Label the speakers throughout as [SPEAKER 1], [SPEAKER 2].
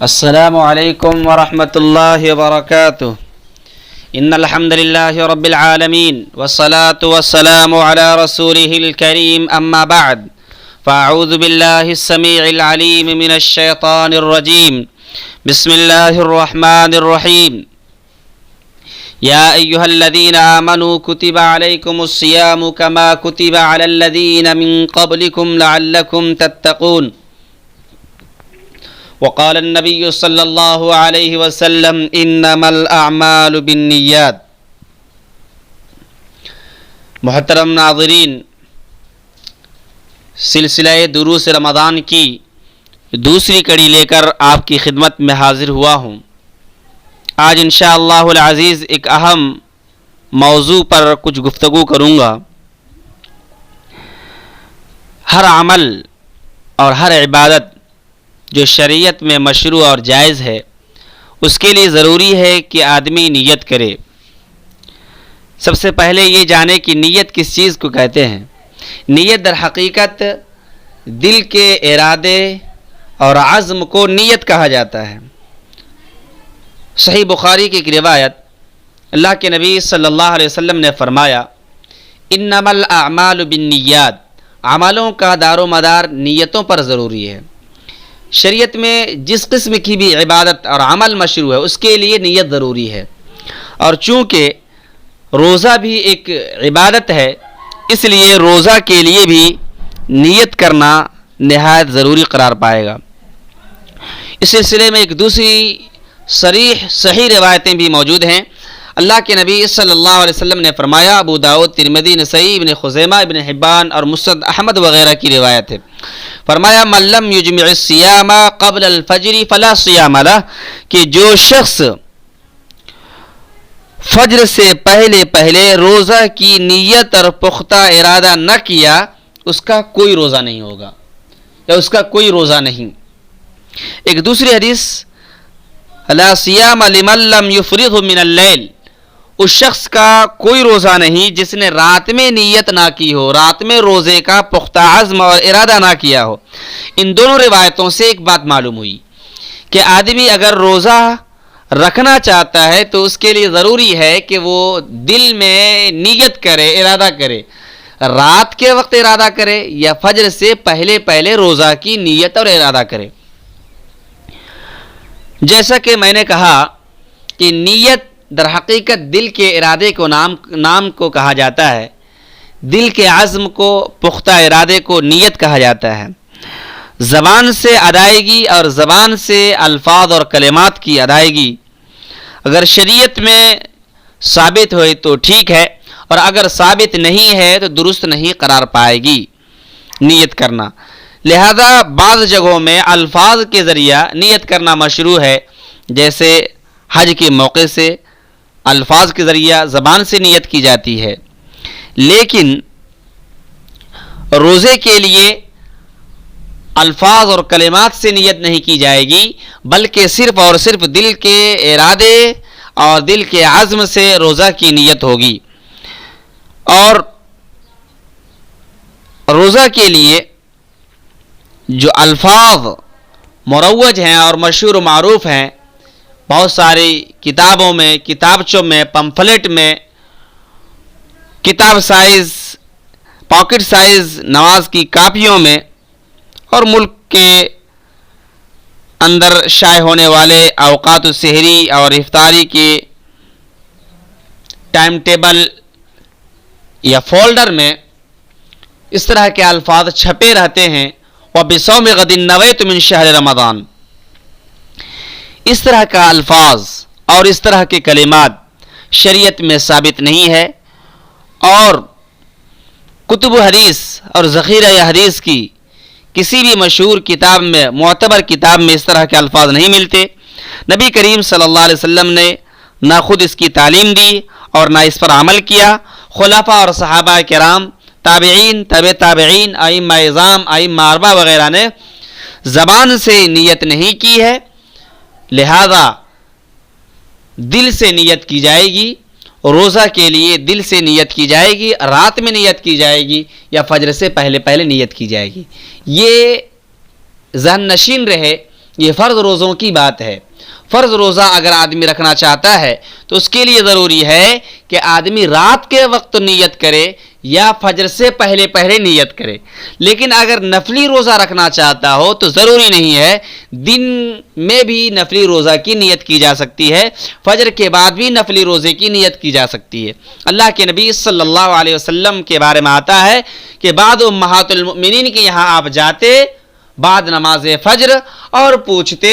[SPEAKER 1] السلام علیکم ورحمۃ اللہ وبرکاتہ ان الحمد للہ رب العالمین والصلاة والسلام علی رسولہ الکریم اما بعد فاعوذ باللہ السمیع العلیم من الشیطان الرجیم بسم اللہ الرحمن الرحیم یا ایہا الذین آمنوا کتب علیکم الصیام کما کتب علی الذین من قبلکم لعلکم تتقون وقال النبی صلی اللہ علیہ وسلم انما الاعمال بالنیات۔ محترم ناظرین، سلسلہ دروس رمضان کی دوسری کڑی لے کر آپ کی خدمت میں حاضر ہوا ہوں۔ آج انشاءاللہ العزیز ایک اہم موضوع پر کچھ گفتگو کروں گا۔ ہر عمل اور ہر عبادت جو شریعت میں مشروع اور جائز ہے، اس کے لیے ضروری ہے کہ آدمی نیت کرے۔ سب سے پہلے یہ جانے کہ نیت کس چیز کو کہتے ہیں۔ نیت در حقیقت دل کے ارادے اور عزم کو نیت کہا جاتا ہے۔ صحیح بخاری کی ایک روایت، اللہ کے نبی صلی اللہ علیہ وسلم نے فرمایا انما الاعمال بالنیات، عملوں کا دار و مدار نیتوں پر ضروری ہے۔ شریعت میں جس قسم کی بھی عبادت اور عمل مشروع ہے، اس کے لیے نیت ضروری ہے، اور چونکہ روزہ بھی ایک عبادت ہے، اس لیے روزہ کے لیے بھی نیت کرنا نہایت ضروری قرار پائے گا۔ اس سلسلے میں ایک دوسری صحیح روایتیں بھی موجود ہیں۔ اللہ کے نبی صلی اللہ علیہ وسلم نے فرمایا، ابو داؤد، ترمذی، نسائی، ابن خزیمہ، ابن حبان اور مسند احمد وغیرہ کی روایت ہے۔ فرمایا من لم یجمع الصیام قبل الفجر فلا صیام لہ، کہ جو شخص فجر سے پہلے روزہ کی نیت اور پختہ ارادہ نہ کیا، اس کا کوئی روزہ نہیں ہوگا، یا اس کا کوئی روزہ نہیں۔ ایک دوسری حدیث، لا صیام لمن لم یفرغ من اللیل، اس شخص کا کوئی روزہ نہیں جس نے رات میں نیت نہ کی ہو، رات میں روزے کا پختہ عزم اور ارادہ نہ کیا ہو۔ ان دونوں روایتوں سے ایک بات معلوم ہوئی کہ آدمی اگر روزہ رکھنا چاہتا ہے تو اس کے لیے ضروری ہے کہ وہ دل میں نیت کرے، ارادہ کرے، رات کے وقت ارادہ کرے یا فجر سے پہلے روزہ کی نیت اور ارادہ کرے۔ جیسا کہ میں نے کہا کہ نیت در حقیقت دل کے ارادے کو نام کو کہا جاتا ہے، دل کے عزم کو، پختہ ارادے کو نیت کہا جاتا ہے۔ زبان سے ادائیگی اور زبان سے الفاظ اور کلمات کی ادائیگی اگر شریعت میں ثابت ہوئے تو ٹھیک ہے، اور اگر ثابت نہیں ہے تو درست نہیں قرار پائے گی نیت کرنا۔ لہذا بعض جگہوں میں الفاظ کے ذریعہ نیت کرنا مشروع ہے، جیسے حج کے موقع سے الفاظ کے ذریعہ زبان سے نیت کی جاتی ہے، لیکن روزے کے لیے الفاظ اور کلمات سے نیت نہیں کی جائے گی، بلکہ صرف اور صرف دل کے ارادے اور دل کے عزم سے روزہ کی نیت ہوگی۔ اور روزہ کے لیے جو الفاظ مروج ہیں اور مشہور و معروف ہیں، بہت ساری کتابوں میں، کتابچوں میں، پمفلٹ میں، کتاب سائز، پاکٹ سائز نماز کی کاپیوں میں، اور ملک کے اندر شائع ہونے والے اوقات السحری اور افطاری کے ٹائم ٹیبل یا فولڈر میں اس طرح کے الفاظ چھپے رہتے ہیں۔ وَبِصَوْمِ غَدٍ نَوَيْتُ مِنْ شَهْرِ رمضان، اس طرح کا الفاظ اور اس طرح کے کلمات شریعت میں ثابت نہیں ہے، اور کتب حدیث اور ذخیرہ حدیث کی کسی بھی مشہور کتاب میں، معتبر کتاب میں اس طرح کے الفاظ نہیں ملتے۔ نبی کریم صلی اللہ علیہ وسلم نے نہ خود اس کی تعلیم دی اور نہ اس پر عمل کیا۔ خلفاء اور صحابہ کرام، تابعین، تابع تابعین، ائمہ اعظام، ائمہ اربعہ وغیرہ نے زبان سے نیت نہیں کی ہے، لہذا دل سے نیت کی جائے گی۔ روزہ کے لیے دل سے نیت کی جائے گی، رات میں نیت کی جائے گی، یا فجر سے پہلے نیت کی جائے گی۔ یہ ذہن نشین رہے یہ فرض روزوں کی بات ہے۔ فرض روزہ اگر آدمی رکھنا چاہتا ہے تو اس کے لیے ضروری ہے کہ آدمی رات کے وقت نیت کرے یا فجر سے پہلے پہلے نیت کرے۔ لیکن اگر نفلی روزہ رکھنا چاہتا ہو تو ضروری نہیں ہے، دن میں بھی نفلی روزہ کی نیت کی جا سکتی ہے، فجر کے بعد بھی نفلی روزے کی نیت کی جا سکتی ہے۔ اللہ کے نبی صلی اللہ علیہ وسلم کے بارے میں آتا ہے کہ بعد امہات المؤمنین کے یہاں آپ جاتے بعد نماز فجر اور پوچھتے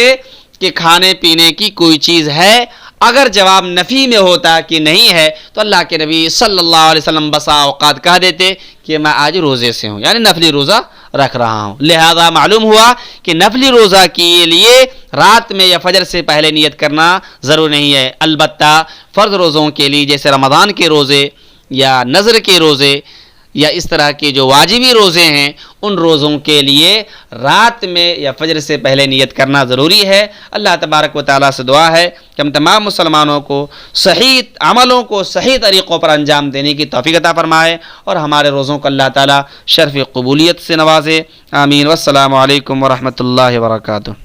[SPEAKER 1] کہ کھانے پینے کی کوئی چیز ہے، اگر جواب نفی میں ہوتا کہ نہیں ہے تو اللہ کے نبی صلی اللہ علیہ وسلم بسا اوقات کہہ دیتے کہ میں آج روزے سے ہوں، یعنی نفلی روزہ رکھ رہا ہوں۔ لہذا معلوم ہوا کہ نفلی روزہ کے لیے رات میں یا فجر سے پہلے نیت کرنا ضروری نہیں ہے، البتہ فرض روزوں کے لیے جیسے رمضان کے روزے یا نذر کے روزے یا اس طرح کے جو واجبی روزے ہیں ان روزوں کے لیے رات میں یا فجر سے پہلے نیت کرنا ضروری ہے۔ اللہ تبارک و تعالیٰ سے دعا ہے کہ ہم تمام مسلمانوں کو صحیح عملوں کو صحیح طریقوں پر انجام دینے کی توفیق عطا فرمائے اور ہمارے روزوں کو اللہ تعالیٰ شرف قبولیت سے نوازے۔ آمین۔ والسلام علیکم ورحمۃ اللہ وبرکاتہ۔